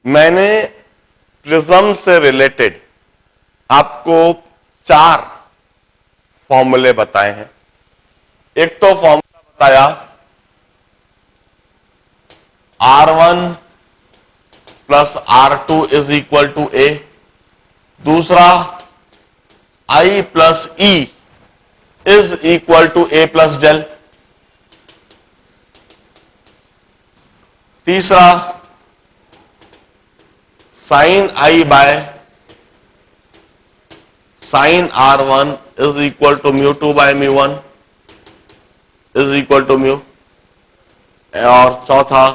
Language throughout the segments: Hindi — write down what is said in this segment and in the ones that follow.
मैंने प्रिज्म से रिलेटेड आपको 4 फॉर्मूले बताए हैं। एक तो फॉर्मूला बताया R1 plus R2 is equal to A, दूसरा I plus E is equal to A plus del, तीसरा sine I by sine R1 is equal to mu 2 by mu 1 is equal to mu, और चौथा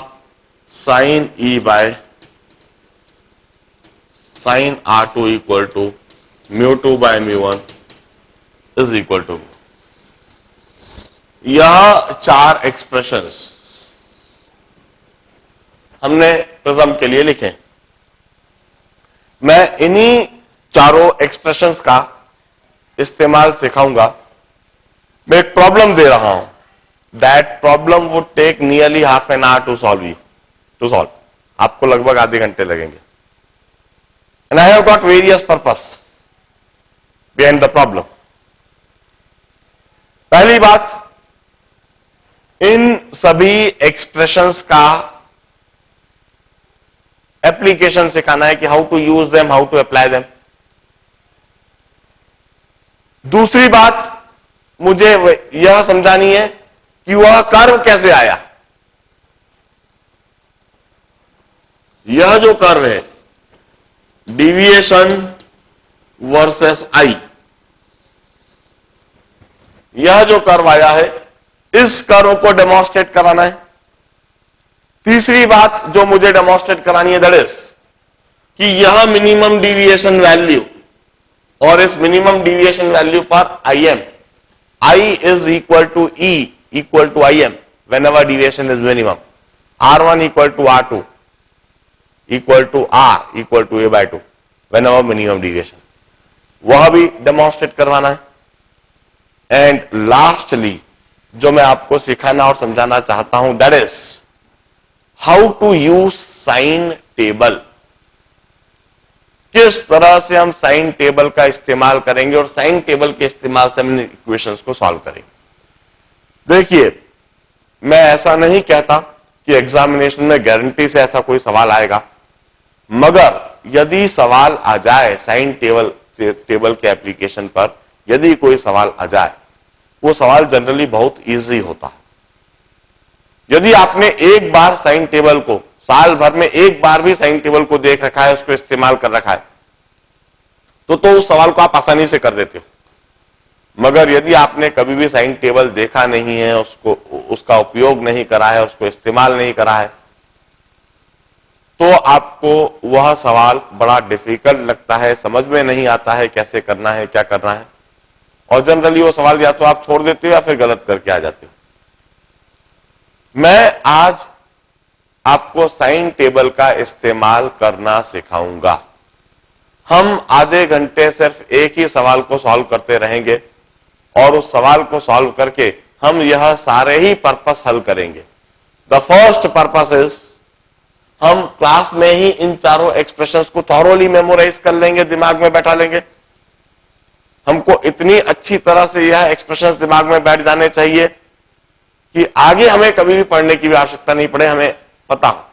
sine E by sine R2 equal to mu 2 by mu 1 is equal to mu. यह 4 एक्सप्रेशंस हमने प्रिज्म के लिए लिखे। मैं इन्हीं चारों एक्सप्रेशंस का इस्तेमाल सिखाऊंगा। मैं एक प्रॉब्लम दे रहा हूं, that problem would take nearly half an hour to solve. आपको लगभग आधे घंटे लगेंगे। And I have got various purpose behind the problem. पहली बात, इन सभी एक्सप्रेशंस का एप्लीकेशन सिखाना है कि how to use them, how to apply them. दूसरी बात, मुझे यह समझानी है कि वह कर्व कैसे आया। यह जो कर्व है डिविएशन वर्सेस आई, यह जो कर्व आया है इस कर्व को डेमोन्स्ट्रेट कराना है। तीसरी बात जो मुझे डेमोन्स्ट्रेट करानी है दैट इज कि यह मिनिमम डिविएशन वैल्यू, और इस मिनिमम डिविएशन वैल्यू पर I is equal to E equal to I M whenever deviation is minimum, R1 equal to R2 equal to R equal to A by 2 whenever minimum deviation, वह भी डेमोन्स्ट्रेट करवाना है। एंड लास्टली जो मैं आपको सिखाना और समझाना चाहता हूं that is how to use sine table. किस तरह से हम साइन टेबल का इस्तेमाल करेंगे और साइन टेबल के इस्तेमाल से हम इक्वेशंस को सॉल्व करेंगे। देखिए, मैं ऐसा नहीं कहता कि एग्जामिनेशन में गारंटी से ऐसा कोई सवाल आएगा, मगर यदि सवाल आ जाए साइन टेबल के एप्लीकेशन पर, यदि कोई सवाल आ जाए, वो सवाल जनरली बहुत इजी होता है। यदि आपने एक बार साइन टेबल को, साल भर में एक बार भी साइन टेबल को देख रखा है, उसको इस्तेमाल कर रखा है, तो उस सवाल को आप आसानी से कर देते हो। मगर यदि आपने कभी भी साइन टेबल देखा नहीं है, उसका उपयोग नहीं करा है, उसको इस्तेमाल नहीं करा है, तो आपको वह सवाल बड़ा डिफिकल्ट लगता है, समझ में नहीं आता है कैसे करना है, क्या करना है, और जनरली वो सवाल या तो आप छोड़ देते हो या फिर गलत करके आ जाते हो। मैं आज आपको साइन टेबल का इस्तेमाल करना सिखाऊंगा। हम आधे घंटे सिर्फ एक ही सवाल को सॉल्व करते रहेंगे और उस सवाल को सॉल्व करके हम यह सारे ही पर्पस हल करेंगे। द फर्स्ट पर्पस इज, हम क्लास में ही इन चारों एक्सप्रेशंस को थॉरोली मेमोराइज कर लेंगे, दिमाग में बैठा लेंगे। हमको इतनी अच्छी तरह से यह एक्सप्रेशंस दिमाग में बैठ जाने चाहिए कि आगे हमें कभी भी पढ़ने की भी आवश्यकता नहीं पड़े, हमें पता हो।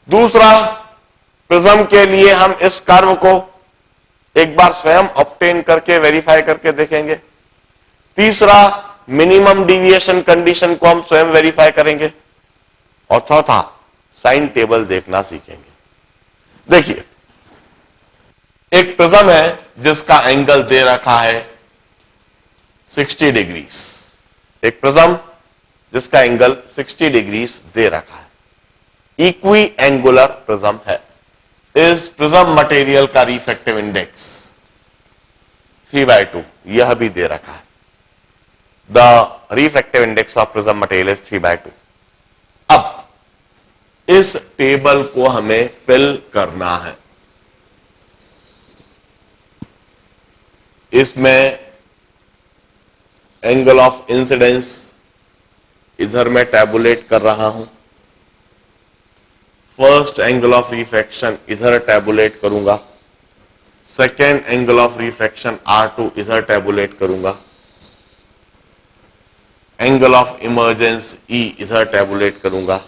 दूसरा, प्रिज्म के लिए हम इस कर्व को एक बार स्वयं ऑब्टेन करके वेरीफाई करके देखेंगे। तीसरा, मिनिमम डिविएशन कंडीशन को हम स्वयं वेरीफाई करेंगे। और चौथा, साइन टेबल देखना सीखेंगे। देखिए, एक प्रिज्म है जिसका एंगल दे रखा है 60 डिग्रीज। एक प्रिज्म जिसका एंगल 60 डिग्रीज दे रखा है, इक्वी एंगुलर प्रिज्म है। इस प्रिज्म मटेरियल का रिफ्रैक्टिव इंडेक्स 3/2 यह भी दे रखा है। The refractive index of prism material is 3/2। अब इस टेबल को हमें फिल करना है। इसमें एंगल ऑफ इंसिडेंस इधर मैं टैबुलेट कर रहा हूं, फर्स्ट एंगल ऑफ रिफ्रैक्शन इधर टैबुलेट करूंगा, second angle of refraction R2 इधर टैबुलेट करूंगा, एंगल ऑफ इमर्जेंस E इधर टैबुलेट करूंगा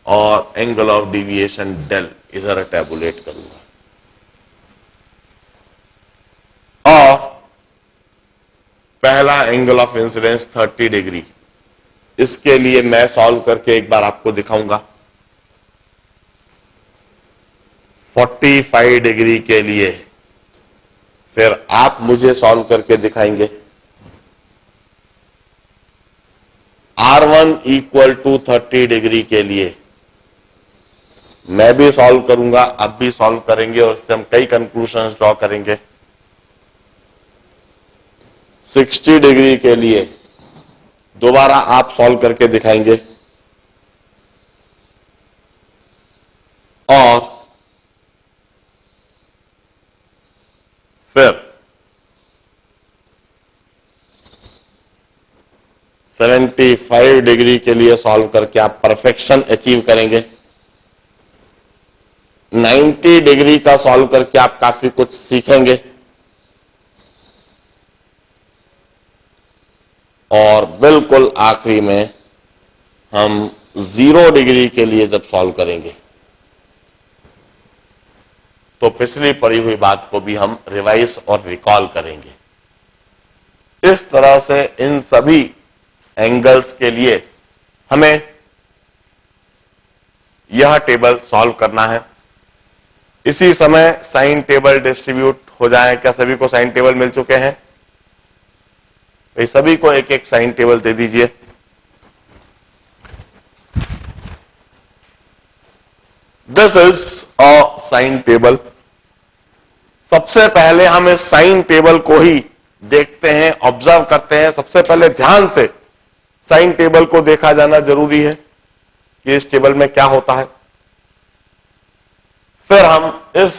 और एंगल ऑफ डिविएशन डेल इधर टैबुलेट करूंगा। और पहला एंगल ऑफ इंसिडेंस 30 डिग्री, इसके लिए मैं सॉल्व करके एक बार आपको दिखाऊंगा। 45 डिग्री के लिए फिर आप मुझे सॉल्व करके दिखाएंगे। R1 इक्वल टू 30 डिग्री के लिए मैं भी सॉल्व करूंगा, आप भी सॉल्व करेंगे और इससे हम कई कंक्लूजन ड्रॉ करेंगे। 60 डिग्री के लिए दोबारा आप सॉल्व करके दिखाएंगे और फिर 75 डिग्री के लिए सॉल्व करके आप परफेक्शन अचीव करेंगे। 90 डिग्री का सॉल्व करके आप काफी कुछ सीखेंगे और बिल्कुल आखिरी में हम 0 डिग्री के लिए जब सॉल्व करेंगे तो पिछली पढ़ी हुई बात को भी हम रिवाइज और रिकॉल करेंगे। इस तरह से इन सभी एंगल्स के लिए हमें यह टेबल सॉल्व करना है। इसी समय साइन टेबल डिस्ट्रीब्यूट हो जाए। क्या सभी को साइन टेबल मिल चुके हैं? सभी को एक एक साइन टेबल दे दीजिए। This is a sine table. सबसे पहले हम इस साइन टेबल को ही देखते हैं, ऑब्जर्व करते हैं। सबसे पहले ध्यान से साइन टेबल को देखा जाना जरूरी है कि इस टेबल में क्या होता है। फिर हम इस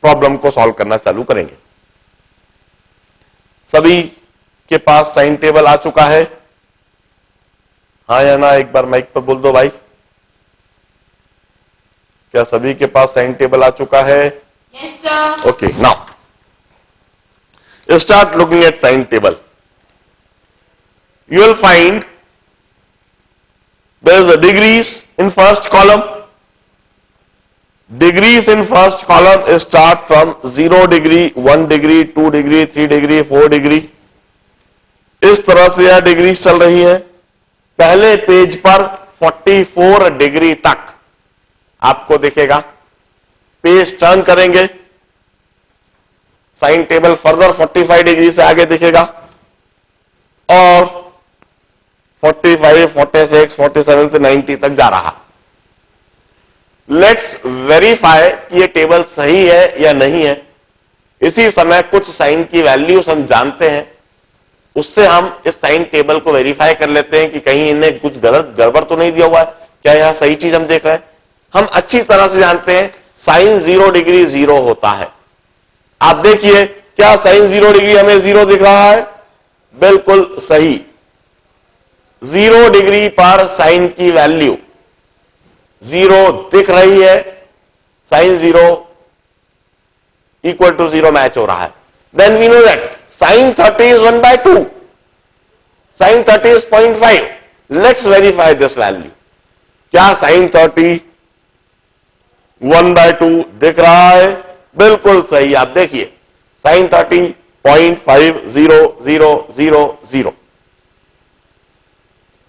प्रॉब्लम को सॉल्व करना चालू करेंगे। सभी के पास साइन टेबल आ चुका है? हाँ या ना, एक बार माइक पर बोल दो भाई। क्या सभी के पास साइन टेबल आ चुका है? Yes, sir. Okay, now start looking at sine table. You will find there is a degrees in first column. Degrees in first column start from 0 degree, 1 degree, 2 degree, 3 degree, 4 degree. इस तरह से यह डिग्रीज चल रही है। पहले पेज पर 44 डिग्री तक आपको दिखेगा। पेज टर्न करेंगे, साइन टेबल फर्दर 45 डिग्री से आगे दिखेगा और 45, 46, 47 से 90 तक जा रहा। लेट्स वेरीफाई कि ये टेबल सही है या नहीं है। इसी समय कुछ साइन की वैल्यूज हम जानते हैं, उससे हम इस साइन टेबल को वेरीफाई कर लेते हैं कि कहीं इन्हें कुछ गलत गड़बड़ तो नहीं दिया हुआ है, क्या यह सही चीज हम देख रहे हैं। हम अच्छी तरह से जानते हैं साइन 0 डिग्री 0 होता है। आप देखिए, क्या साइन 0 डिग्री हमें 0 दिख रहा है? बिल्कुल सही। 0 डिग्री पर साइन की वैल्यू 0 दिख रही है। साइन 0 इक्वल टू 0 मैच हो रहा है। Then we know that sine 30 is 1/2, sine 30 is 0.5. Let's verify this value. क्या साइन 30 1/2 दिख रहा है? बिल्कुल सही। आप देखिए, साइन 30 0.5000,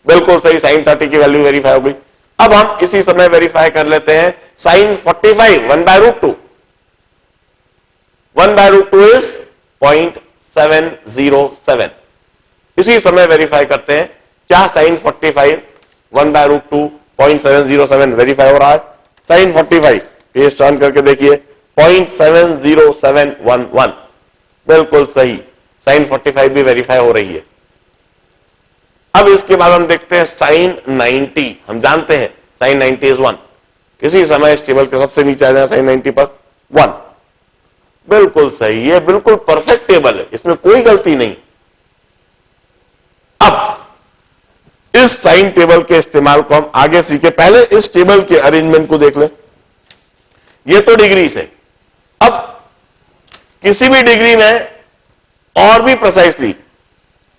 बिल्कुल सही। साइन 30 की वैल्यू वेरीफाई हो गई। अब हम इसी समय वेरीफाई कर लेते हैं साइन 45 1/√2, 1/√2 इज 0.707। इसी समय वेरीफाई करते हैं क्या साइन 45 1/√2 0.707 वेरीफाई हो रहा है। साइन 45 पेज टर्न करके देखिए, 0.70711, बिल्कुल सही। साइन 45 भी वेरीफाई हो रही है। अब इसके बाद हम देखते हैं साइन 90। हम जानते हैं साइन 90 इज 1। किसी समय इस टेबल के सबसे नीचे आ जाए साइन 90 पर 1, बिल्कुल सही। ये बिल्कुल परफेक्ट टेबल है, इसमें कोई गलती नहीं। अब इस साइन टेबल के इस्तेमाल को हम आगे सीखे। पहले इस टेबल के अरेंजमेंट को देख लें। ये तो डिग्री से, अब किसी भी डिग्री में और भी प्रिसाइसली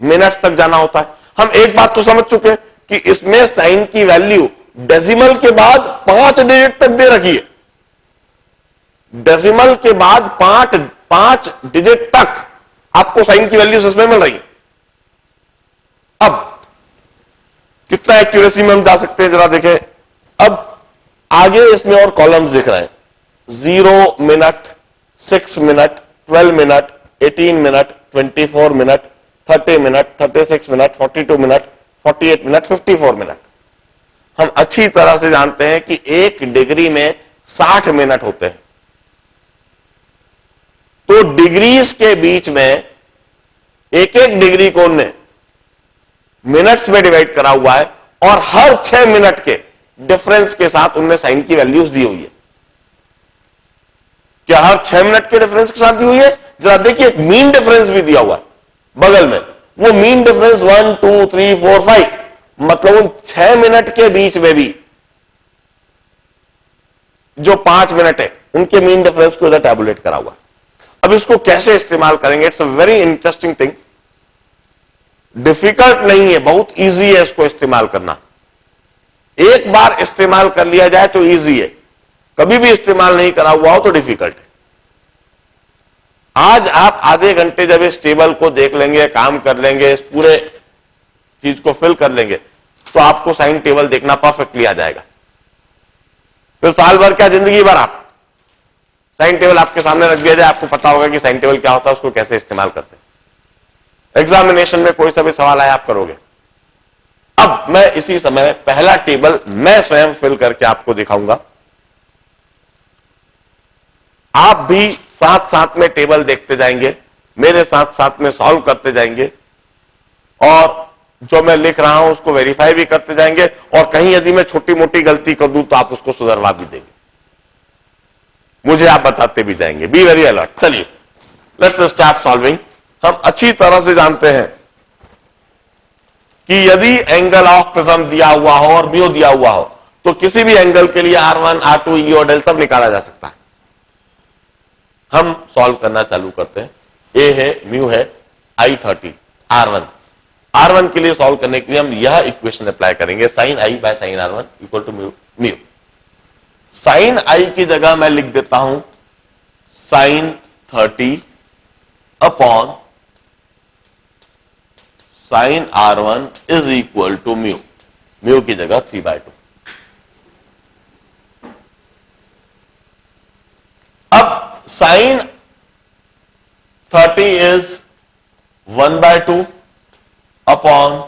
मिनट्स तक जाना होता है। हम एक बात तो समझ चुके हैं कि इसमें साइन की वैल्यू डेसिमल के बाद 5 डिजिट तक दे रखी है। डेसिमल के बाद 5 डिजिट तक आपको साइन की वैल्यू इसमें मिल रही है। अब कितना एक्यूरेसी में हम जा सकते हैं जरा देखें। अब आगे इसमें और कॉलम्स दिख रहे हैं, 0 minute, 6 minute, 12 minute, 18 minute, 24 minute, 30 minute, 36 minute, 42 minute, 48 minute, 54 minute. हम अच्छी तरह से जानते हैं कि एक डिग्री में 60 मिनट होते हैं। तो डिग्रीज के बीच में एक एक डिग्री को उनने मिनट्स में डिवाइड करा हुआ है और हर 6 मिनट के डिफरेंस के साथ उनने साइन की वैल्यूज दी हुई है। क्या हर 6 मिनट के डिफरेंस के साथ दी हुई है? जरा देखिए, मीन डिफरेंस भी दिया हुआ है बगल में। वो मीन डिफरेंस 1 2 3 4 5, मतलब उन 6 मिनट के बीच में भी जो 5 मिनट है उनके मीन डिफरेंस को इधर टैबुलेट करा हुआ है। अब इसको कैसे इस्तेमाल करेंगे? It's a very interesting thing. Difficult नहीं है, बहुत इजी है इसको इस्तेमाल करना। एक बार इस्तेमाल कर लिया जाए तो इजी है, कभी भी इस्तेमाल नहीं करा हुआ हो तो डिफिकल्ट है। आज आप आधे घंटे जब इस टेबल को देख लेंगे, काम कर लेंगे, इस पूरे चीज को फिल कर लेंगे, तो आपको साइन टेबल देखना परफेक्टली आ जाएगा। फिर साल भर क्या, जिंदगी भर आप साइन टेबल आपके सामने रख दिया जाए, आपको पता होगा कि साइन टेबल क्या होता है, उसको कैसे इस्तेमाल करते हैं। एग्जामिनेशन में कोई सा भी सवाल आया आप करोगे। अब मैं इसी समय पहला टेबल मैं स्वयं फिल करके आपको दिखाऊंगा। आप भी साथ साथ में टेबल देखते जाएंगे, मेरे साथ साथ में सॉल्व करते जाएंगे, और जो मैं लिख रहा हूं उसको वेरीफाई भी करते जाएंगे, और कहीं यदि मैं छोटी मोटी गलती कर दूं तो आप उसको सुधरवा भी देंगे, मुझे आप बताते भी जाएंगे। Be very alert. चलिए लेट्स स्टार्ट सॉल्विंग। हम अच्छी तरह से जानते हैं कि यदि एंगल ऑफ प्रिज्म दिया हुआ हो और म्यू दिया हुआ हो तो किसी भी एंगल के लिए R1, R2, E और डेल सब निकाला जा सकता है। हम सॉल्व करना चालू करते हैं। ए है, म्यू है, I30, R1 के लिए सॉल्व करने के लिए हम यह इक्वेशन अप्लाई करेंगे, sine I by sine R1 equal to mu. Sine I की जगह मैं लिख देता हूं sine 30 upon sine R1 is equal to mu. Mu की जगह 3/2। अब sine 30 is 1/2 upon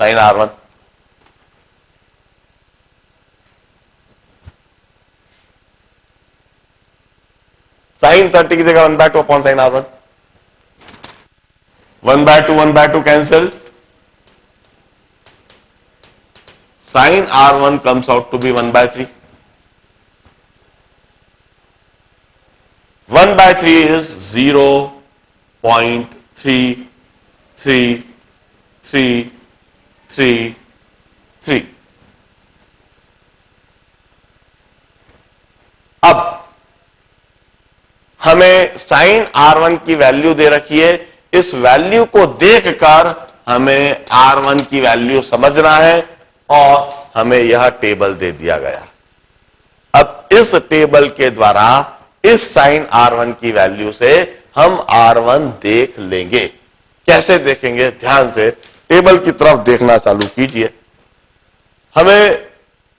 sine R1। Sine 30 की जगह 1/2 upon sine R1। 1/2 cancel, sine R1 comes out to be 1/3. 1/3 is 0.3333. अब हमें साइन R1 की वैल्यू दे रखी है। इस वैल्यू को देखकर हमें R1 की वैल्यू समझना है और हमें यह टेबल दे दिया गया। अब इस टेबल के द्वारा इस साइन R1 की वैल्यू से हम R1 देख लेंगे। कैसे देखेंगे? ध्यान से टेबल की तरफ देखना चालू कीजिए। हमें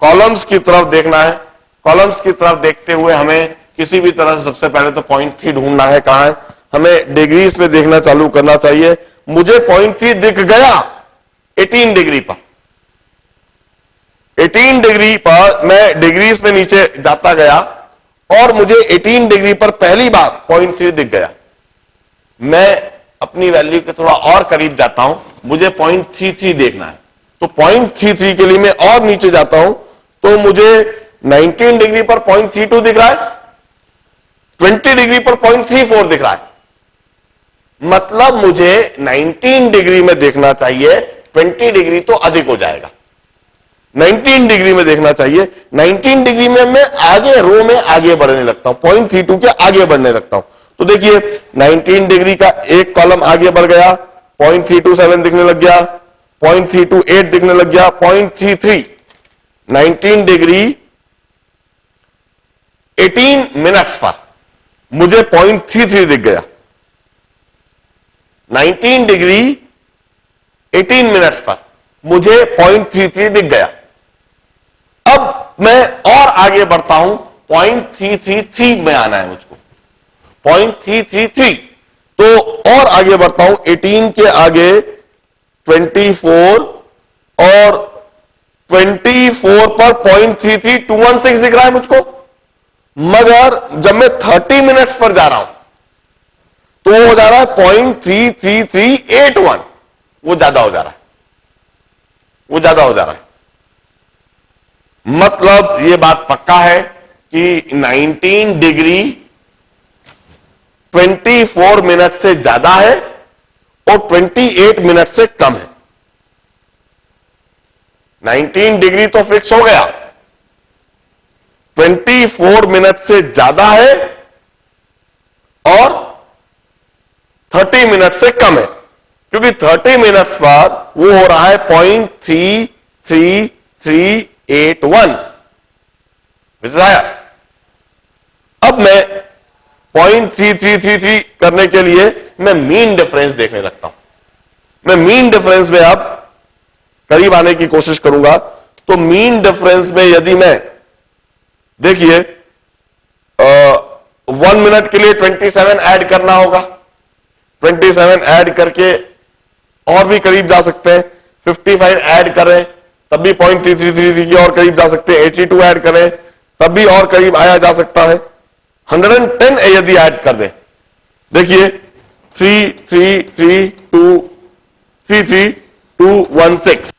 कॉलम्स की तरफ देखना है। कॉलम्स की तरफ देखते हुए हमें किसी भी तरह से सबसे पहले तो 0.3 ढूंढना है। कहां है? हमें डिग्रीज पे देखना चालू करना चाहिए। मुझे 0.3 दिख गया 18 डिग्री पर। 18 डिग्री पर मैं डिग्रीज पे नीचे जाता गया और मुझे 18 डिग्री पर पहली बार 0.3 दिख गया। मैं अपनी वैल्यू के थोड़ा और करीब जाता हूं, मुझे 0.33 देखना है। तो 0.33 के लिए मैं और नीचे जाता हूं तो मुझे 19 डिग्री पर 0.32 दिख रहा है, 20 डिग्री पर 0.34 दिख रहा है। मतलब मुझे 19 डिग्री में देखना चाहिए 20 डिग्री तो अधिक हो जाएगा। 19 डिग्री में देखना चाहिए। 19 डिग्री में मैं आगे रो में आगे बढ़ने लगता हूं, 0.32 के आगे बढ़ने लगता हूं। तो देखिए 19 डिग्री का एक कॉलम आगे बढ़ गया, 0.327 दिखने लग गया, 0.328 दिखने लग गया, 0.33। 19 डिग्री 18 मिनट्स पर मुझे 0.33 दिख गया। 19 डिग्री 18 मिनट्स पर मुझे 0.33 दिख गया। अब मैं और आगे बढ़ता हूं, 0.333 में आना है मुझको, 0.333। तो और आगे बढ़ता हूं, 18 के आगे 24 और 24 पर 0.33 216 दिख रहा है मुझको। मगर जब मैं 30 मिनट्स पर जा रहा हूं तो वो हो जा रहा है 0.33381। वो ज्यादा हो जा रहा है, वो ज्यादा हो जा रहा है। मतलब ये बात पक्का है कि 19 डिग्री 24 मिनट से ज्यादा है और 28 मिनट से कम है। 19 डिग्री तो फिक्स हो गया, 24 मिनट से ज्यादा है और 30 मिनट से कम है, क्योंकि 30 मिनट्स बाद वो हो रहा है 0.33381। आया। अब मैं 0.3333 करने के लिए मैं मीन डिफरेंस देखने लगता हूं। मैं मीन डिफरेंस में अब करीब आने की कोशिश करूंगा। तो मीन डिफरेंस में यदि मैं देखिए 1 मिनट के लिए 27 ऐड करना होगा, 27 ऐड करके और भी करीब जा सकते हैं, 55 ऐड करें तब भी 0.333 की और करीब जा सकते हैं, 82 ऐड करें तब भी और करीब आया जा सकता है, 110 यदि ऐड कर दें, देखिए 3333216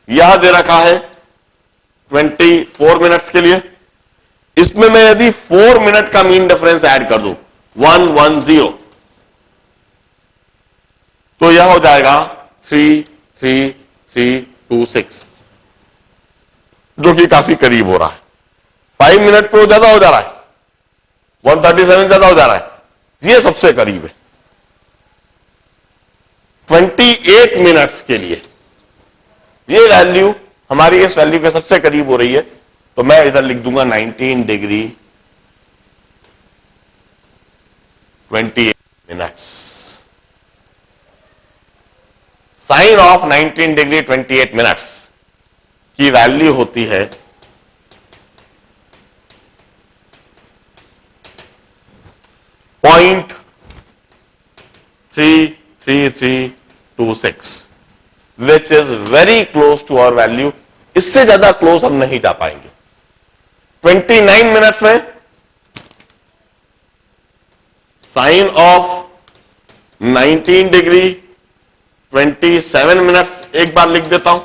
यह दे रखा है 24 मिनट्स के लिए। इसमें मैं यदि 4 मिनट का मीन डिफरेंस ऐड कर दूं 110, तो यह हो जाएगा 33326, जो कि काफी करीब हो रहा है। 5 मिनट पे वो ज्यादा हो जा रहा है, 137 ज्यादा हो जा रहा है, ये सबसे करीब है। 28 मिनट्स के लिए ये वैल्यू हमारी इस वैल्यू के सबसे करीब हो रही है, तो मैं इधर लिख दूंगा 19 degree 28 minutes. Sine of 19 degree 28 minutes की वैल्यू होती है 0.33326, which is very close to our value. इससे ज्यादा क्लोज हम नहीं जा पाएंगे। 29 मिनट्स में साइन ऑफ 19 डिग्री 27 मिनट्स एक बार लिख देता हूं।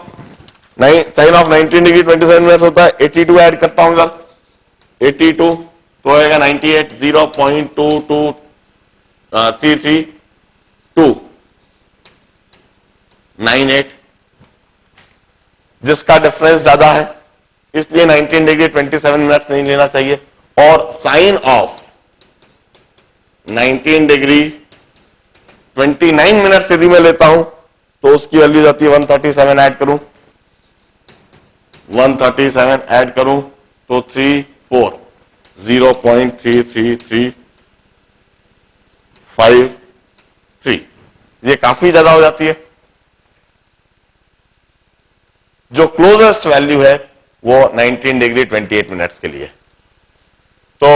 साइन ऑफ 19 डिग्री 27 मिनट्स होता है, 82 ऐड करता हूं इधर, 82 तो होगा 98, 0.2233298, जिसका डिफरेंस ज्यादा है, इसलिए 19 डिग्री 27 मिनट्स नहीं लेना चाहिए। और साइन ऑफ 19 डिग्री 29 मिनट्स यदि मैं लेता हूं तो उसकी वैल्यू जाती है 137 ऐड करूं, 137 ऐड करूं तो 0.33353, ये काफी ज्यादा हो जाती है। जो क्लोजेस्ट वैल्यू है वो 19 डिग्री 28 मिनट्स के लिए। तो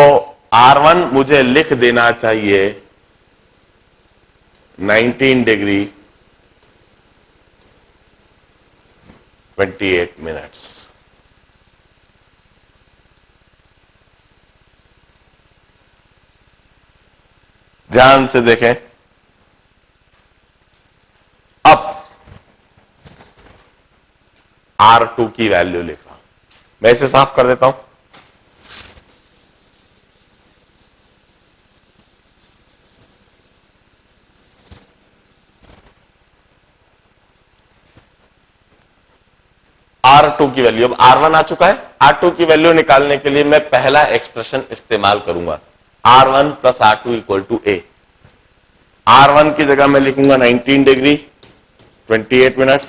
R1 मुझे लिख देना चाहिए 19 डिग्री 28 मिनट्स। ध्यान से देखें। अब R2 की वैल्यू लिख रहा हूं, मैं इसे साफ कर देता हूं। R2 की वैल्यू, अब R1 आ चुका है, R2 की वैल्यू निकालने के लिए मैं पहला एक्सप्रेशन इस्तेमाल करूंगा, R1 plus R2 equal to A. R1 की जगह मैं लिखूंगा 19 degree 28 minutes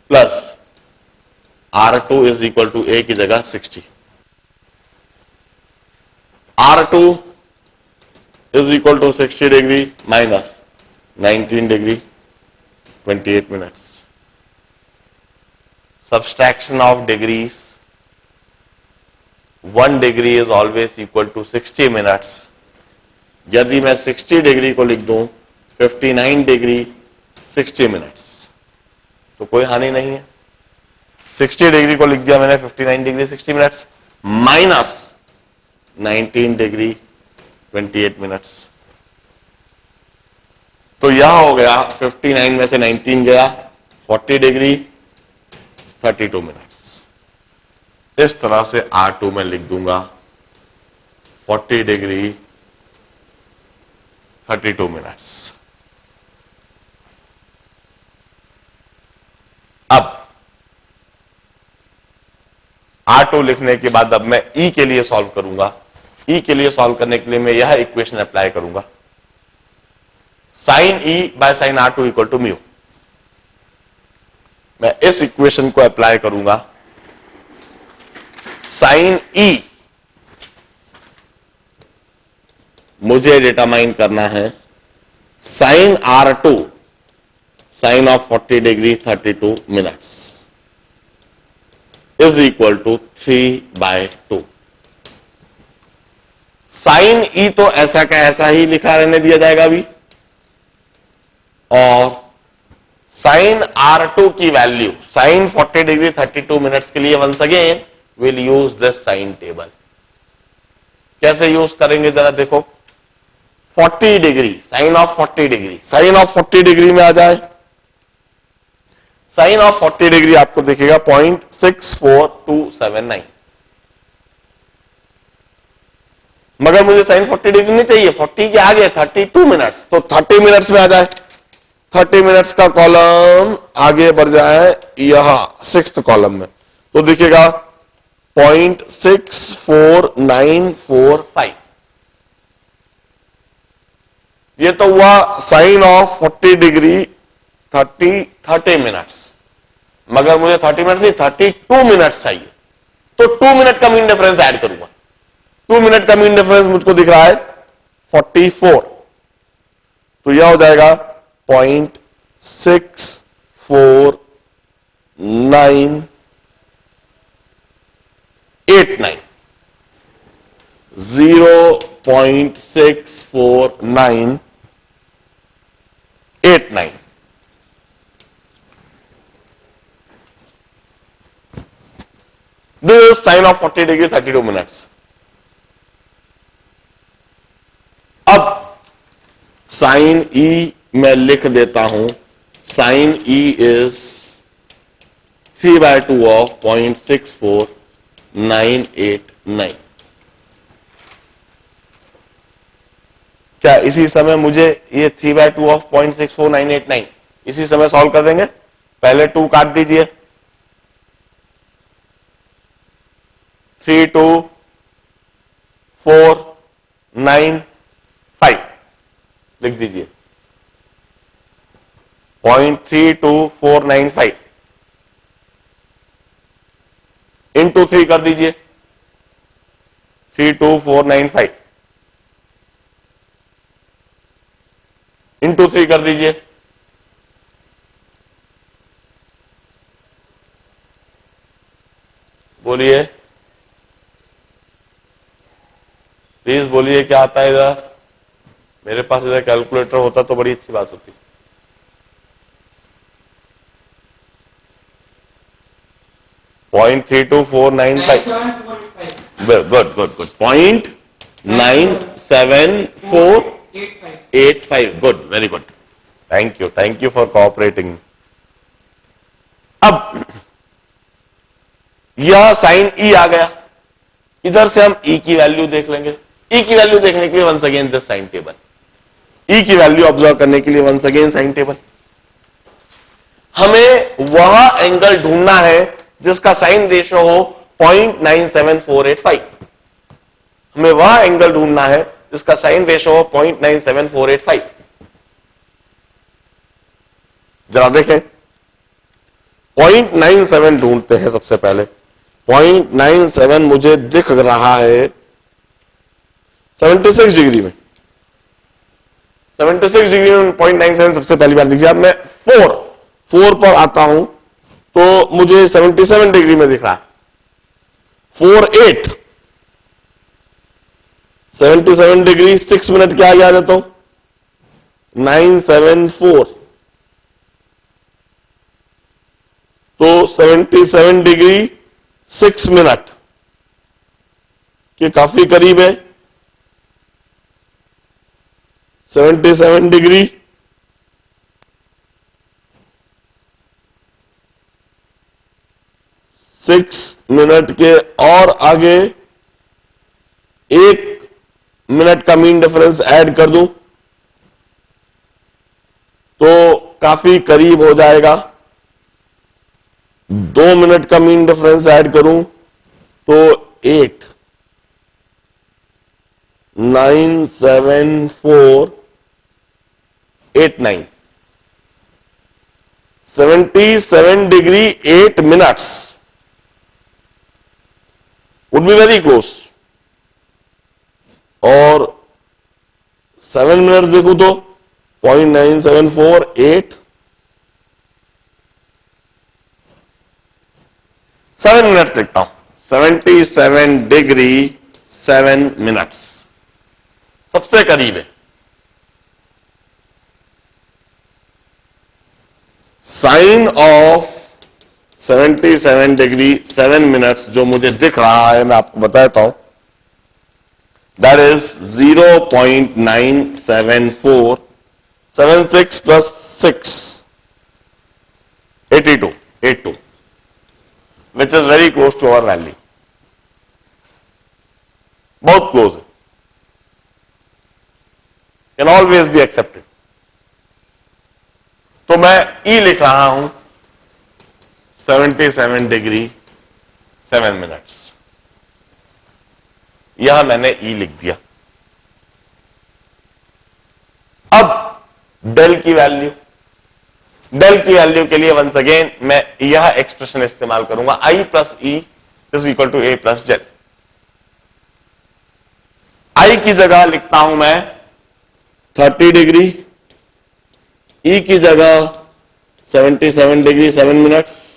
plus R2 is equal to A की जगह 60। R2 is equal to 60 degree minus 19 degree 28 minutes. Subtraction of degrees, 1 degree is always equal to 60 minutes। यदि मैं 60 डिग्री को लिख दूं 59 डिग्री 60 मिनट्स, तो कोई हानि नहीं है। 60 डिग्री को लिख दिया मैंने 59 degree 60 minutes minus 19 degree 28 minutes, तो यह हो गया 59 में से 19 गया 40 डिग्री 32 मिनट्स। इस तरह से R2 में लिख दूंगा 40 डिग्री 32 मिनट्स। अब R2 लिखने के बाद अब मैं E के लिए सॉल्व करूंगा। E के लिए सॉल्व करने के लिए मैं यह इक्वेशन अप्लाई करूंगा, sine E by sine R2 equal to mu. मैं इस इक्वेशन को अप्लाई करूंगा, साइन E मुझे डिटरमाइन करना है sine R2 sine of 40 degree 32 minutes is equal to 3/2। Sine E तो ऐसा का ऐसा ही लिखा रहने दिया जाएगा अभी, और साइन R2 की वैल्यू साइन 40 डिग्री 32 मिनट्स के लिए once again will use this sine table. कैसे यूज करेंगे जरा देखो, 40 degree sine of 40 degree, sine of 40 degree में आ जाए, साइन ऑफ 40 डिग्री आपको दिखेगा 0.64279, मगर मुझे साइन 40 डिग्री नहीं चाहिए, 40 के आगे 32 मिनट्स, तो 30 मिनट्स में आ जाए। 30 मिनट्स का कॉलम आगे बढ़ जाए यहां 6th कॉलम में, तो दिखेगा 0.64945। ये तो हुआ साइन ऑफ 40 डिग्री 30 मिनट्स, मगर मुझे 30 मिनट्स नहीं 32 मिनट्स चाहिए, तो 2 मिनट का मीन डिफरेंस ऐड करूंगा। 2 मिनट का मीन डिफरेंस मुझको दिख रहा है 44, तो यह हो जाएगा 0.64989 0.64989। This is sin of 40 degree 32 minutes. अब साइन E मैं लिख देता हूं, साइन E इज 3/2 ऑफ 0.64989। क्या इसी समय मुझे ये 3/2 ऑफ 0.64989 इसी समय सॉल्व कर देंगे? पहले 2 काट दीजिए, 32495 लिख दीजिए, 0.32495 इंटू 3 कर दीजिए, 32495 इंटू 3 कर दीजिए, बोलिए प्लीज बोलिए क्या आता है इधर। मेरे पास इधर कैलकुलेटर होता तो बड़ी अच्छी बात होती। Point 32495 good good good 0.97485 good very good thank you for cooperating. अब यह साइन E आ गया, इधर से हम E की वैल्यू देख लेंगे। E की वैल्यू देखने के लिए once again this sine table, E की वैल्यू ऑब्जर्व करने के लिए वंस अगेन साइन टेबल। हमें वह एंगल ढूंढना है जिसका साइन रेशियो हो 0.97485। हमें वह एंगल ढूंढना है जिसका साइन रेशियो हो 0.97485। जरा देखें, 0.97 ढूंढते हैं सबसे पहले। 0.97 मुझे दिख रहा है 76 डिग्री में। 76 डिग्री में 0.97 सबसे पहली बार दिख गया। मैं 4 पर आता हूं तो मुझे 77 डिग्री में दिख रहा है। 48 77 डिग्री 6 मिनट क्या आ जाता हूं 974। तो 77 डिग्री 6 मिनट के काफी करीब है। 77 डिग्री 6 मिनट के और आगे 1 मिनट का मीन डिफरेंस ऐड कर दूं तो काफी करीब हो जाएगा। 2 मिनट का मीन डिफरेंस ऐड करूं तो 8 97489 77 degree 8 minutes would be very close. और 7 मिनट्स देखूं तो 0.9748 7 मिनट्स लिखता हूं। 77 डिग्री 7 मिनट्स सबसे करीब है। साइन ऑफ 77 डिग्री 7 मिनट्स जो मुझे दिख रहा है मैं आपको बताता हूं। That is 0.974 76 plus 6 82 which is very close to our value। बहुत क्लोज है। Can always be accepted. तो मैं ई लिख रहा हूं 77 डिग्री 7 मिनट्स। यह मैंने ई लिख दिया। अब डेल की वैल्यू के लिए वंस अगेन मैं यह एक्सप्रेशन इस्तेमाल करूंगा, I plus E is equal to A plus del. I की जगह लिखता हूं मैं 30 डिग्री, ई की जगह 77 डिग्री 7 मिनट्स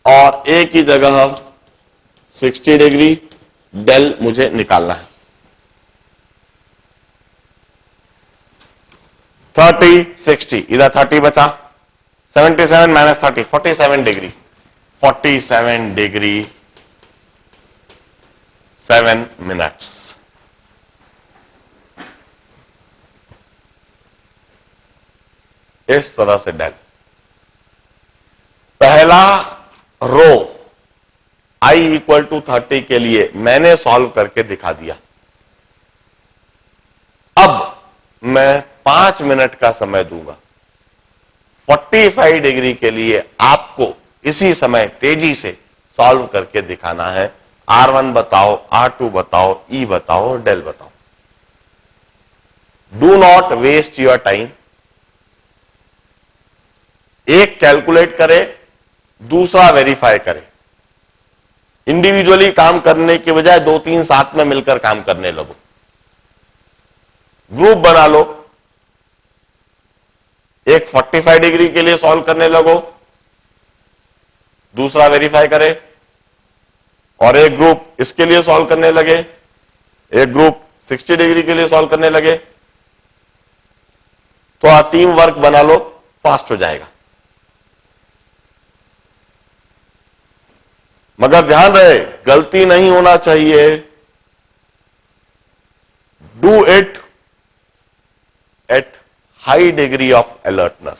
और ए की जगह 60 डिग्री। डेल मुझे निकालना है। 30 60 इधर 30 बचा, 77 माइनस 30 47 डिग्री 7 मिनट्स। इस तरह से डेल पहला रो i इक्वल टू 30 के लिए मैंने सॉल्व करके दिखा दिया। अब मैं 5 मिनट का समय दूंगा। 45 डिग्री के लिए आपको इसी समय तेजी से सॉल्व करके दिखाना है। R1 बताओ, R2 बताओ, E बताओ, डेल बताओ। Do not waste your time. एक कैलकुलेट करे, दूसरा वेरीफाई करे। इंडिविजुअली काम करने के बजाय 2-3 साथ में मिलकर काम करने लगो। ग्रुप बना लो, एक 45 डिग्री के लिए सॉल्व करने लगो, दूसरा वेरीफाई करे, और एक ग्रुप इसके लिए सॉल्व करने लगे, एक ग्रुप 60 डिग्री के लिए सॉल्व करने लगे। थोड़ा टीम वर्क बना लो, फास्ट हो जाएगा। मगर ध्यान रहे, गलती नहीं होना चाहिए। Do it at high degree of alertness.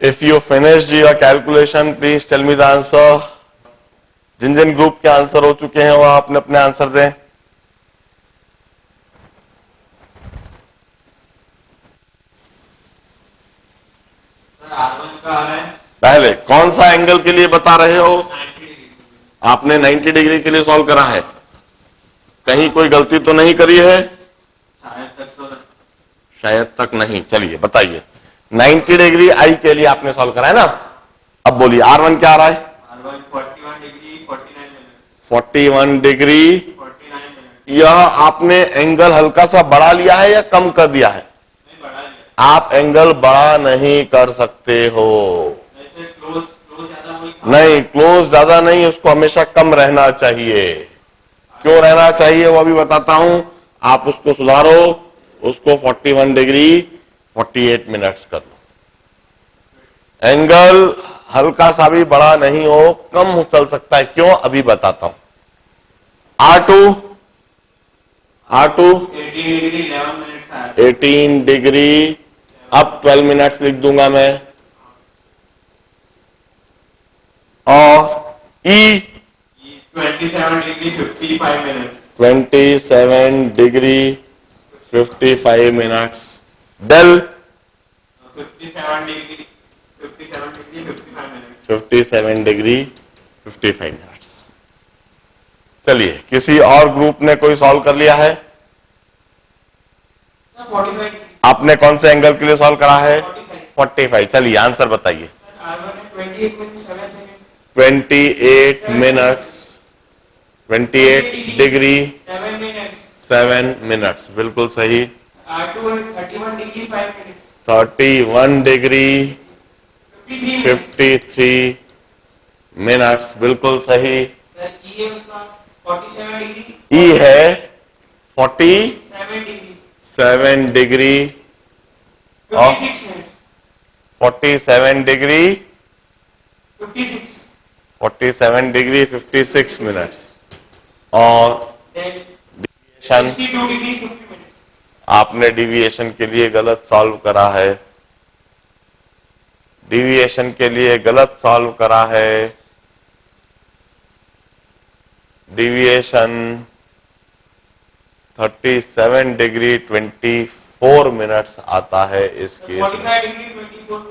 If you finished your calculation please tell me the answer. जिन जिन ग्रुप के आंसर हो चुके हैं वह अपने अपने आंसर दें। पहले कौन सा एंगल के लिए बता रहे हो? आपने 90 डिग्री के लिए सॉल्व करा है, कहीं कोई गलती तो नहीं करी है? शायद तक नहीं। चलिए बताइए, 90 डिग्री आई के लिए आपने सॉल्व करा है ना। अब बोलिए R1 क्या आ रहा है? 41 डिग्री। यह आपने एंगल हल्का सा बढ़ा लिया है या कम कर दिया है? आप एंगल बड़ा नहीं कर सकते हो। नहीं, क्लोज ज्यादा नहीं, उसको हमेशा कम रहना चाहिए। क्यों रहना चाहिए वो अभी बताता हूं। आप उसको सुधारो, उसको 41 डिग्री 48 मिनट्स कर लो। एंगल हल्का सा भी बड़ा नहीं हो, कम चल सकता है। क्यों, अभी बताता हूं। R2 18 डिग्री, अब 12 मिनट्स लिख दूंगा मैं। और E 27 degree 55 minutes. 27 degree 55 minutes. Del 57 degree 55 minutes. 57 degree 55 minutes. चलिए, किसी और ग्रुप ने कोई सॉल्व कर लिया है? 45। आपने कौन से एंगल के लिए सॉल्व करा है? 45। चलिए आंसर बताइए। 28 मिनट्स 28 डिग्री 7 मिनट्स, बिल्कुल सही। R2 31 degree 5 minutes. 31 degree 53 minutes, बिल्कुल सही। E है उसका 47 डिग्री। ई है 47 degree 47 degree 56 minutes. 47 degree 56 47 degree 56 minutes. और डिविएशन 62 डिग्री 50 मिनट्स। आपने डिविएशन के लिए गलत सॉल्व करा है। डिविएशन के लिए गलत सॉल्व करा है। डिविएशन 37 डिग्री 24 मिनट्स आता है इस केस में। 45 डिग्री 24।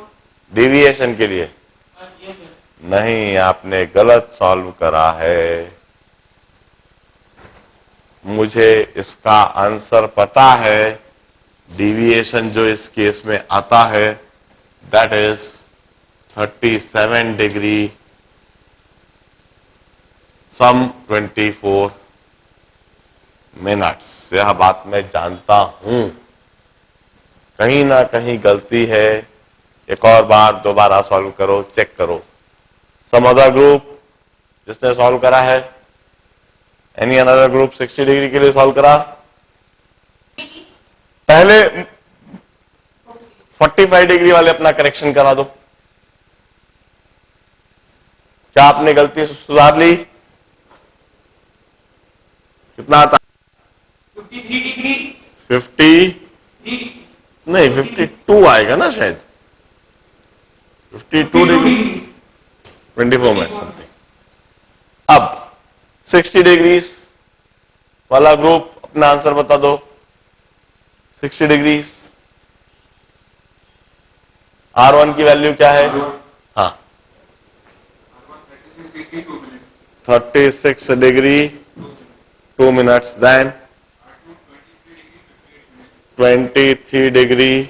डिविएशन के लिए यस सर। नहीं, आपने गलत सॉल्व करा है। मुझे इसका आंसर पता है। डिविएशन जो इस केस में आता है that is 37 degree some 24 minutes. यह बात मैं जानता हूं, कहीं ना कहीं गलती है। एक और बार दोबारा सॉल्व करो, चेक करो। सम अदर ग्रुप जिसने सॉल्व करा है? एनी अनदर ग्रुप 60 डिग्री के लिए सॉल्व करा? पहले 45 डिग्री वाले अपना करेक्शन करा दो। क्या आपने गलती सुधार ली? कितना आता? 53 डिग्री 50 नहीं 52 आएगा ना शायद। 52 डिग्री 24 मिनट समथिंग। अब 60 डिग्रीज वाला ग्रुप अपना आंसर बता दो। 60 डिग्रीज R1 की वैल्यू क्या है? हाँ 36 degree 2 minutes. Then 23 degree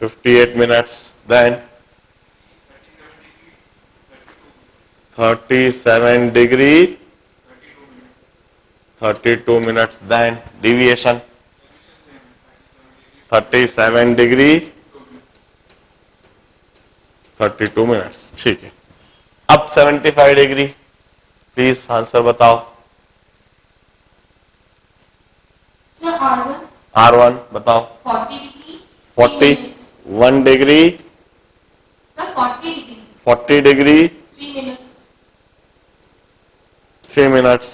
58 minutes. Then 37 degree 32 minutes. Then deviation 37 degree 32 minutes. ठीक है, अब 75 डिग्री प्लीज आंसर बताओ। सर R1 R1 बताओ। 40 degree 41 degree sir 40 degree 40 degree 3 minutes. 3 minutes.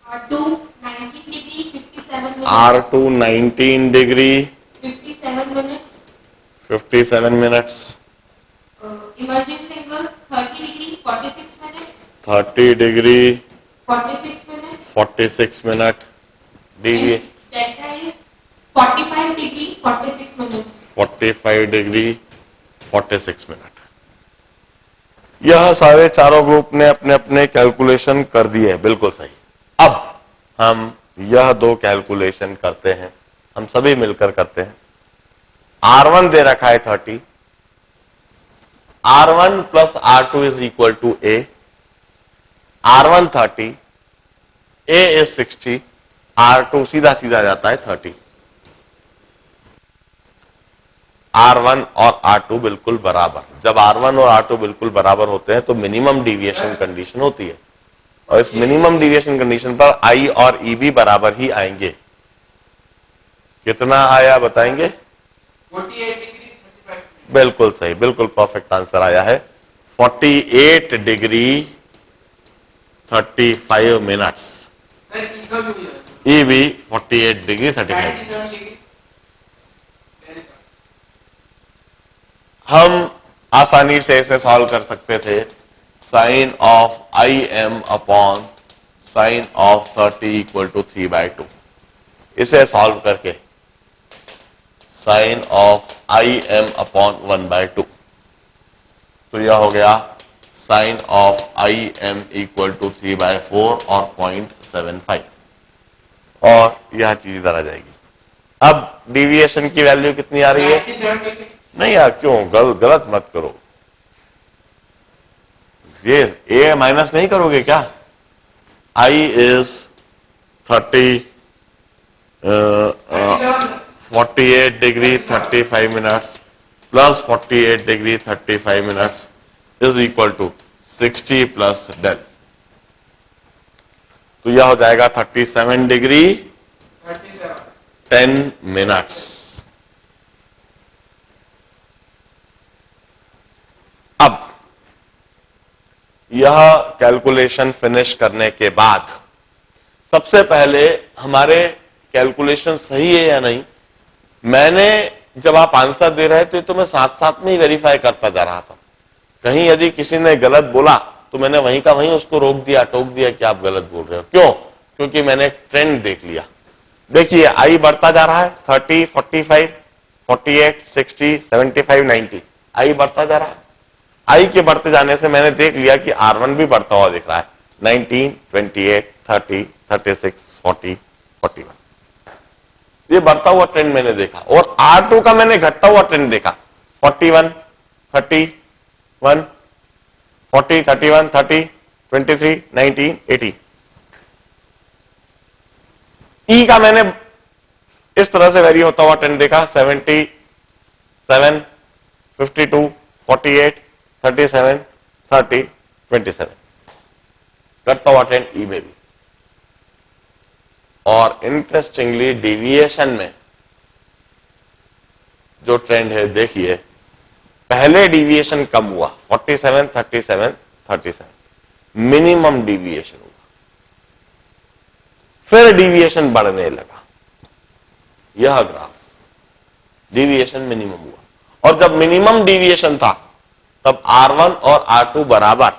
R2 19 degree 57 minutes. R2 19 degree 57 minutes. 57 minutes. Emerging angle 30 degree 46 minutes. 30 degree 46 minutes. 46 minute. DV delta is 45 degree 46 minutes. 45 degree 46 minute. यह सारे चारों ग्रुप ने अपने अपने कैलकुलेशन कर दिए, बिल्कुल सही। अब हम यह दो कैलकुलेशन करते हैं, हम सभी मिलकर करते हैं। R1 दे रखा है 30, R1 plus R2 is equal to A, R1 30, A is 60, R2 सीधा सीधा जाता है 30। R1 और R2 बिल्कुल बराबर। जब R1 और R2 बिल्कुल बराबर होते हैं तो मिनिमम डिविएशन कंडीशन होती है, और इस मिनिमम डिविएशन कंडीशन पर I और E भी बराबर ही आएंगे। कितना आया बताएंगे? 48 डिग्री 35 बिल्कुल सही, बिल्कुल परफेक्ट आंसर आया है। 48 डिग्री 35 मिनट्स। सर इनका भी हो जाएगा ई भी 48 डिग्री 35। 97 degree very good. हम आसानी से इसे सॉल्व कर सकते थे। Sine of I M upon sine of 30 equal to 3/2। इसे सॉल्व करके sine of I M upon 1/2, तो यह हो गया sine of I M equal to 3/4 और 0.75, और यह चीज इधर आ जाएगी। अब डिविएशन की वैल्यू कितनी आ रही है? 97 डिग्री। नहीं यार, क्यों गलत मत करो। ये ए माइनस नहीं करोगे क्या? I is 48 degree 35 minutes plus 48 degree 35 minutes is equal to 60 plus del, तो यह हो जाएगा 37 डिग्री 37 10 मिनट्स। अब यह कैलकुलेशन फिनिश करने के बाद सबसे पहले हमारे कैलकुलेशन सही है या नहीं, मैंने जब आप आंसर दे रहे थे तो मैं साथ साथ में ही वेरीफाई करता जा रहा था। कहीं यदि किसी ने गलत बोला तो मैंने वहीं का वहीं उसको रोक दिया, टोक दिया कि आप गलत बोल रहे हो। क्यों? क्योंकि मैंने ट्रेंड देख लिया। देखिए आई बढ़ता जा रहा है, 30, 45, 48, 60, 75, 90, आई बढ़ता जा रहा है। आई के बढ़ते जाने से मैंने देख लिया कि R1 भी बढ़ता हुआ दिख रहा है, 19, 28, 30, 36, 40, 41, ये बढ़ता हुआ ट्रेंड मैंने देखा। और R2 का मैंने घटता हुआ ट्रेंड देखा, 41, 31, 40, 31, 30, 23, 19, 18। ई का मैंने इस तरह से वेरी होता हुआ ट्रेंड देखा, 77, 52, 48, 37, 30, 27, करता हुआ ट्रेंड ई में भी। और इंटरेस्टिंगली डेविएशन में जो ट्रेंड है देखिए, पहले डेविएशन कम हुआ 47, 37, 37, मिनिमम डेविएशन हुआ, फिर डेविएशन बढ़ने लगा। यह ग्राफ डेविएशन मिनिमम हुआ, और जब मिनिमम डेविएशन था तब R1 और R2 बराबर,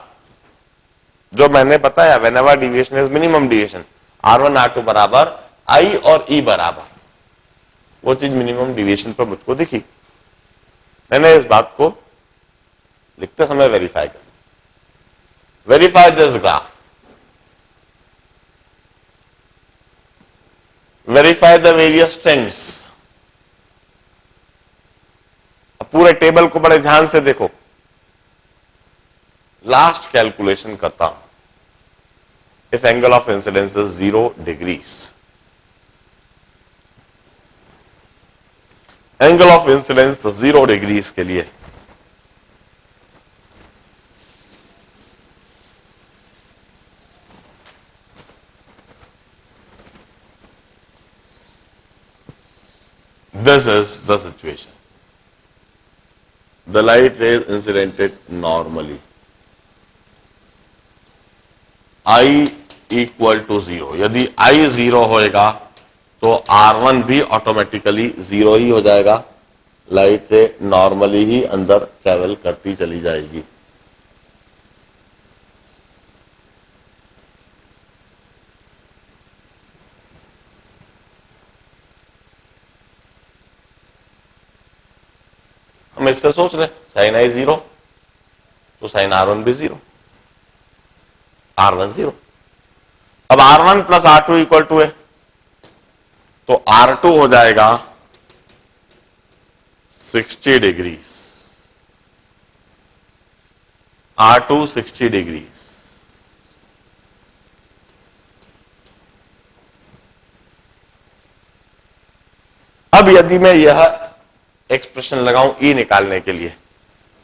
जो मैंने बताया whenever deviation is minimum deviation, R1 R2 बराबर, I और E बराबर, वो चीज मिनिमम डेविएशन पर मुझको दिखी। मैंने इस बात को लिखते समय वेरीफाई कर, verify this graph, verify the various trends. अब पूरे टेबल को बड़े ध्यान से देखो। लास्ट कैलकुलेशन करता हूं, if angle of incidence is 0 degrees, angle of incidence 0 degrees के लिए this is the situation. The light rays incidented normally. I equal to 0। यदि I 0 होएगा तो R1 भी ऑटोमेटिकली 0 ही हो जाएगा। लाइट रे नॉर्मली ही अंदर ट्रेवल करती चली जाएगी। हम इससे सोच रहे साइन आई 0 तो साइन R1 भी 0, R1 0। अब R1 plus R2 equal to है तो R2 हो जाएगा 60 डिग्रीज, R2 60 डिग्रीज। अब यदि मैं यह एक्सप्रेशन लगाऊं E निकालने के लिए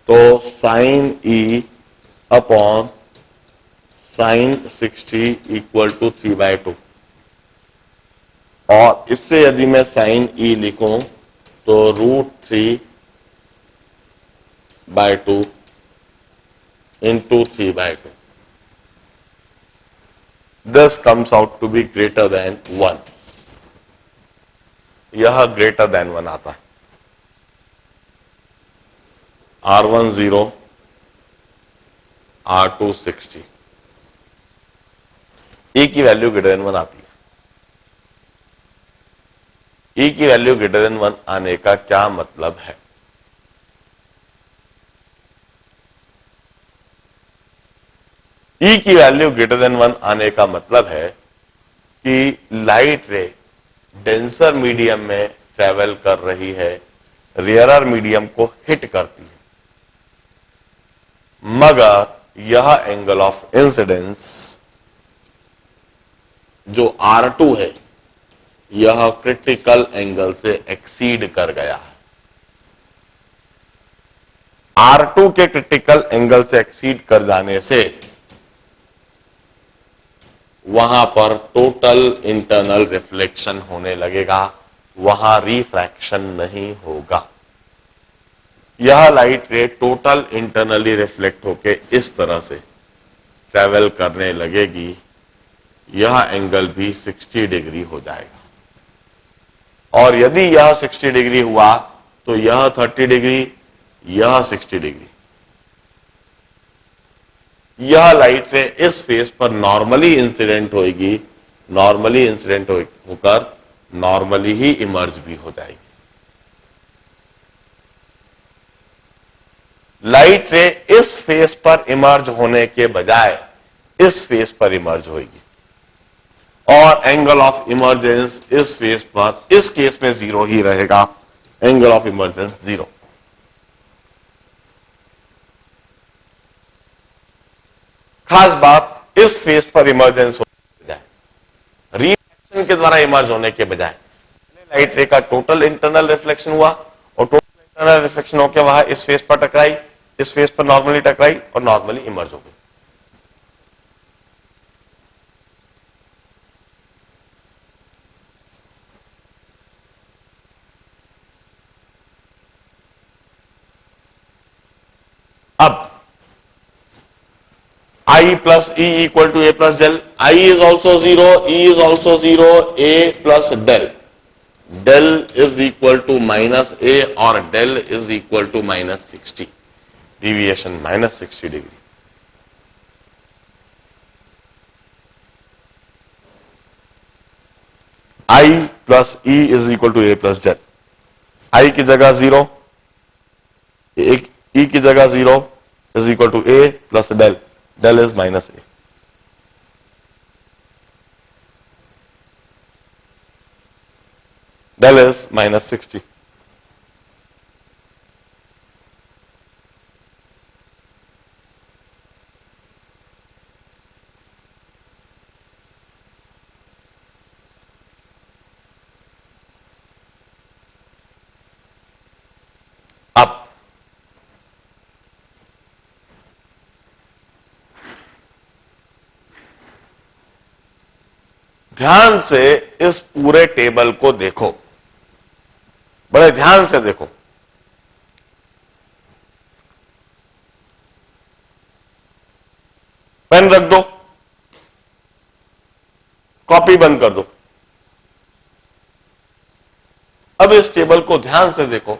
तो sine E upon sine 60 equal to 3/2, और इससे यदि मैं साइन E लिखूं तो √3/2 into 3/2, this comes out to be greater than 1। यह ग्रेटर देन 1 आता है। R1 0, R2 60, E की वैल्यू ग्रेटर देन 1 आती है। E की वैल्यू ग्रेटर देन 1 आने का क्या मतलब है? E की वैल्यू ग्रेटर देन 1 आने का मतलब है कि लाइट रे डेंसर मीडियम में ट्रेवल कर रही है, रेयरर मीडियम को हिट करती है, मगर यह एंगल ऑफ इंसिडेंस जो R2 है यह क्रिटिकल एंगल से एक्सीड कर गया है। R2 के क्रिटिकल एंगल से एक्सीड कर जाने से वहां पर टोटल इंटरनल रिफ्लेक्शन होने लगेगा, वहां रिफ्रैक्शन नहीं होगा। यह लाइट रे टोटल इंटरनली रिफ्लेक्ट होके इस तरह से ट्रेवल करने लगेगी, यह एंगल भी 60 डिग्री हो जाएगा। और यदि यह 60 डिग्री हुआ तो यह 30 डिग्री, यह 60 डिग्री। यह लाइट रे इस फेस पर नॉर्मली इंसिडेंट होगी, नॉर्मली इंसिडेंट होकर नॉर्मली ही इमर्ज भी हो जाएगी। लाइट रे इस फेस पर इमर्ज होने के बजाय इस फेस पर इमर्ज होगी, और एंगल ऑफ इमर्जेंस इस फेस पर इस केस में 0 ही रहेगा, एंगल ऑफ इमर्जेंस 0। खास बात इस फेस पर इमर्जेंस होने के बजाय, रिफ्लेक्शन के द्वारा इमर्ज होने के बजाय लाइट रे का टोटल इंटरनल रिफ्लेक्शन हुआ, और टोटल इंटरनल रिफ्लेक्शन होकर वहां इस फेस पर टकराई, इस फेस पर नॉर्मली टकराई और नॉर्मली इमर्ज हो गई। अब I plus E equal to A plus del, I is also 0, E is also 0, A plus del, del is equal to minus A और del is equal to minus 60, deviation minus 60 degree। I plus E is equal to A plus del, I की जगह 0, E की जगह 0 is equal to A plus del, del is minus A। Del is minus 60। अब ध्यान से इस पूरे टेबल को देखो, बड़े ध्यान से देखो। पेन रख दो, कॉपी बंद कर दो। अब इस टेबल को ध्यान से देखो।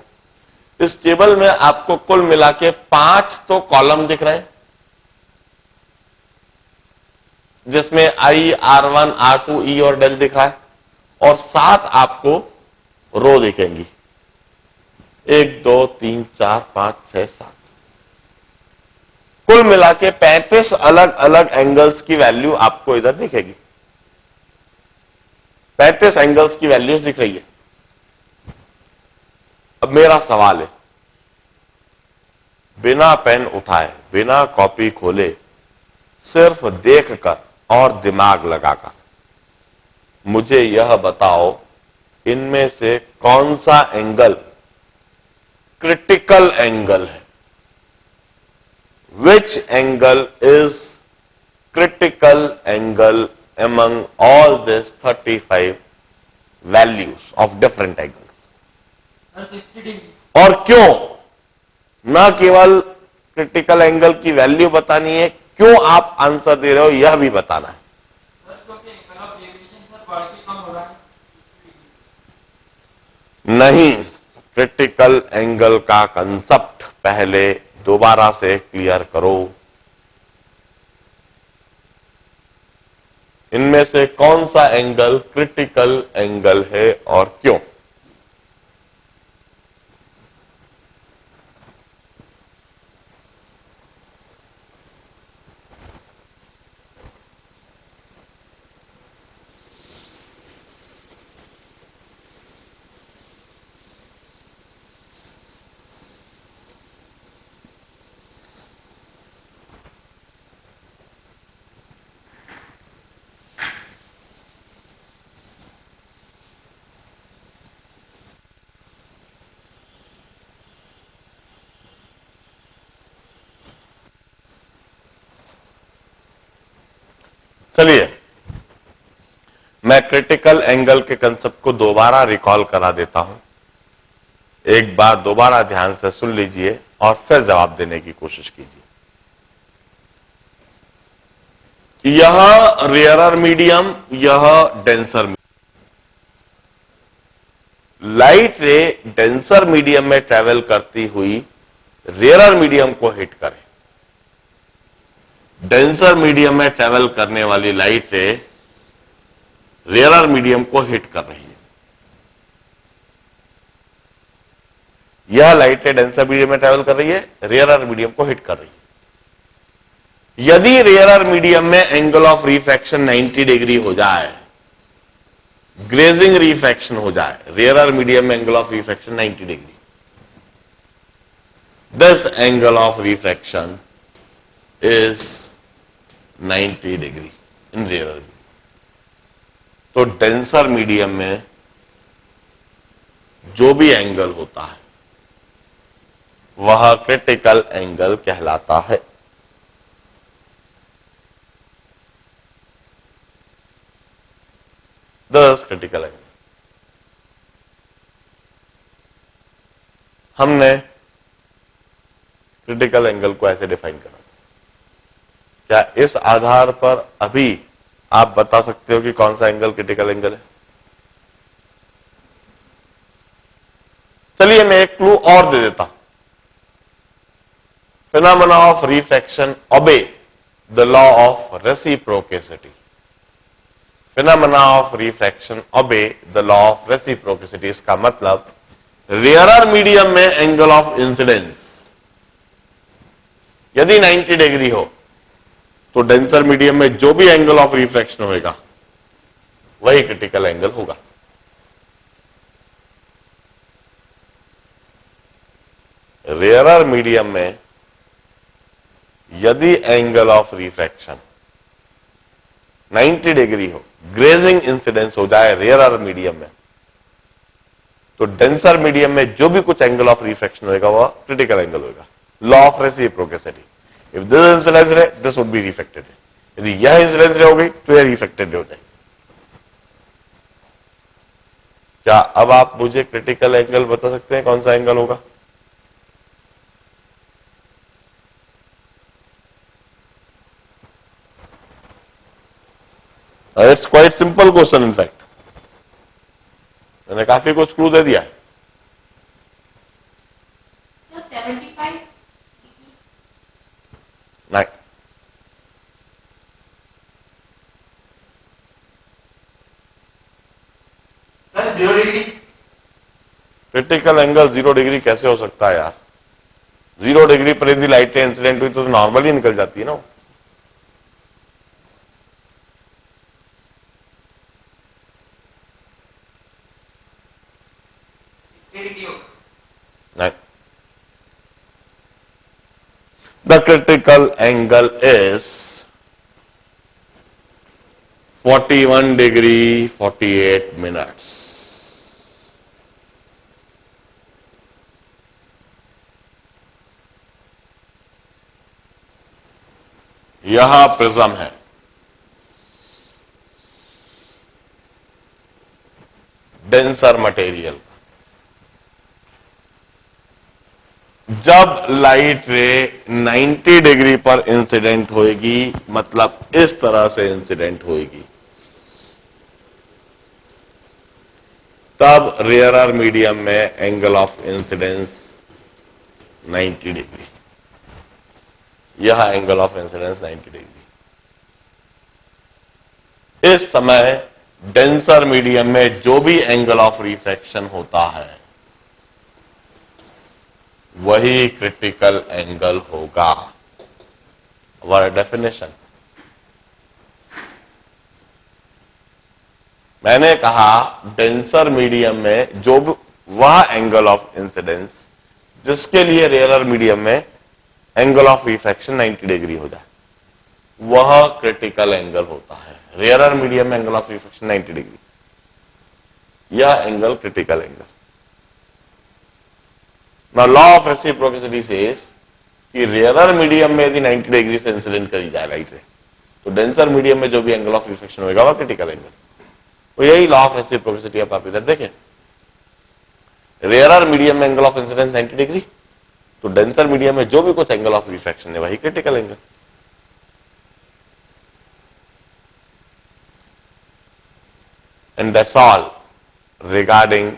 इस टेबल में आपको कुल मिला के 5 तो कॉलम दिख रहे हैं, जिसमें I, R1, R2, E और डेल दिख रहा है, और 7 आपको रो दिखेंगी। 1 2 3 4 5 6 7, कुल मिला के 35 अलग अलग एंगल्स की वैल्यू आपको इधर दिखेगी। 35 एंगल्स की वैल्यूज दिख रही है। अब मेरा सवाल है, बिना पेन उठाए, बिना कॉपी खोले, सिर्फ देखकर और दिमाग लगाकर मुझे यह बताओ, इनमें से कौन सा एंगल क्रिटिकल एंगल है? Which angle is critical angle among all these 35 values of different angles? 60 degree. और क्यों? न केवल क्रिटिकल एंगल की वैल्यू बतानी है, क्यों आप आंसर दे रहे हो यह भी बताना है। सर क्योंकि एंगल ऑफ डेविएशन सर बढ़ के कम हो रहा है। नहीं, क्रिटिकल एंगल का कंसेप्ट पहले दोबारा से क्लियर करो। इनमें से कौन सा एंगल क्रिटिकल एंगल है और क्यों? चलिए, मैं क्रिटिकल एंगल के कंसेप्ट को दोबारा रिकॉल करा देता हूं। एक बार दोबारा ध्यान से सुन लीजिए और फिर जवाब देने की कोशिश कीजिए। यह रेयरर मीडियम, यह डेंसर मीडियम। लाइट रे डेंसर मीडियम में ट्रेवल करती हुई रेयरर मीडियम को हिट करे। डेंसर मीडियम में ट्रेवल करने वाली लाइट रे रेयरर मीडियम को हिट कर रही है। यह लाइट रे डेंसर मीडियम में ट्रेवल कर रही है, रेयरर मीडियम को हिट कर रही है। यदि रेयरर मीडियम में एंगल ऑफ रिफ्रैक्शन 90 डिग्री हो जाए, ग्रेजिंग रिफ्रैक्शन हो जाए, रेयरर मीडियम में angle of refraction 90 degree, this angle of refraction is 90 degree in rarer medium. तो डेंसर मीडियम में जो भी एंगल होता है वह क्रिटिकल एंगल कहलाता है। दस क्रिटिकल एंगल हमने क्रिटिकल एंगल को ऐसे डिफाइन करा। क्या इस आधार पर अभी आप बता सकते हो कि कौन सा एंगल क्रिटिकल एंगल है? चलिए मैं एक क्लू और दे देता हूं। Phenomena of refraction obey the law of reciprocity. Phenomena of refraction obey the law of reciprocity. इसका मतलब रेयरर मीडियम में एंगल ऑफ इंसिडेंस यदि 90 डिग्री हो तो डेंसर मीडियम में जो भी एंगल ऑफ रिफ्रैक्शन होगा वही क्रिटिकल एंगल होगा। रेयरर मीडियम में यदि एंगल ऑफ रिफ्रैक्शन 90 डिग्री हो, ग्रेजिंग इंसिडेंस हो जाए रेयरर मीडियम में, तो डेंसर मीडियम में जो भी कुछ एंगल ऑफ रिफ्रैक्शन होगा वह क्रिटिकल एंगल होगा। Law of reciprocity. If this incidence ray, this would be reflected. यदि यह इंसिडेंस रे हो गई तो यह रिफ्लेक्टेड हो जाएगी। क्या अब आप मुझे क्रिटिकल एंगल बता सकते हैं कौन सा एंगल होगा? It's quite simple question. In fact मैंने काफी कुछ क्लू दे दिया है। सर 75 नहीं, sir 0 degree. Critical angle 0 degree कैसे हो सकता है यार? 0 डिग्री पर यदि लाइटें इंसिडेंट हुई तो नॉर्मली निकल जाती है ना। नहीं, the critical angle is 41 degree 48 minutes. यह प्रिज्म है। Denser material. जब लाइट रे 90 डिग्री पर इंसिडेंट होएगी, मतलब इस तरह से इंसिडेंट होएगी, तब रेयरर मीडियम में एंगल ऑफ इंसिडेंस 90 डिग्री। यह एंगल ऑफ इंसिडेंस 90 डिग्री। इस समय डेंसर मीडियम में जो भी एंगल ऑफ रिफ्रैक्शन होता है वही क्रिटिकल एंगल होगा। हमारा डेफिनेशन, मैंने कहा डेंसर मीडियम में जो भी वह एंगल ऑफ इंसिडेंस जिसके लिए रेयरर मीडियम में एंगल ऑफ रिफ्रैक्शन 90 डिग्री हो जाए, वह क्रिटिकल एंगल होता है। रेयरर मीडियम में एंगल ऑफ रिफ्रैक्शन 90 डिग्री, यह angle critical angle. Now, law of reciprocity says कि रेयरर मीडियम में यदि 90 डिग्री से इंसिडेंट करी जाए लाइट रे, तो डेंसर मीडियम में जो भी एंगल ऑफ रिफ्रैक्शन होगा वह क्रिटिकल एंगल। तो यही लॉ ऑफ रेसिप्रोसिटी आप इधर देखें, रेयरर मीडियम में एंगल ऑफ इंसिडेंस 90 डिग्री, तो डेंसर मीडियम में जो भी कुछ एंगल ऑफ रिफ्रैक्शन है वही critical angle. And that's all regarding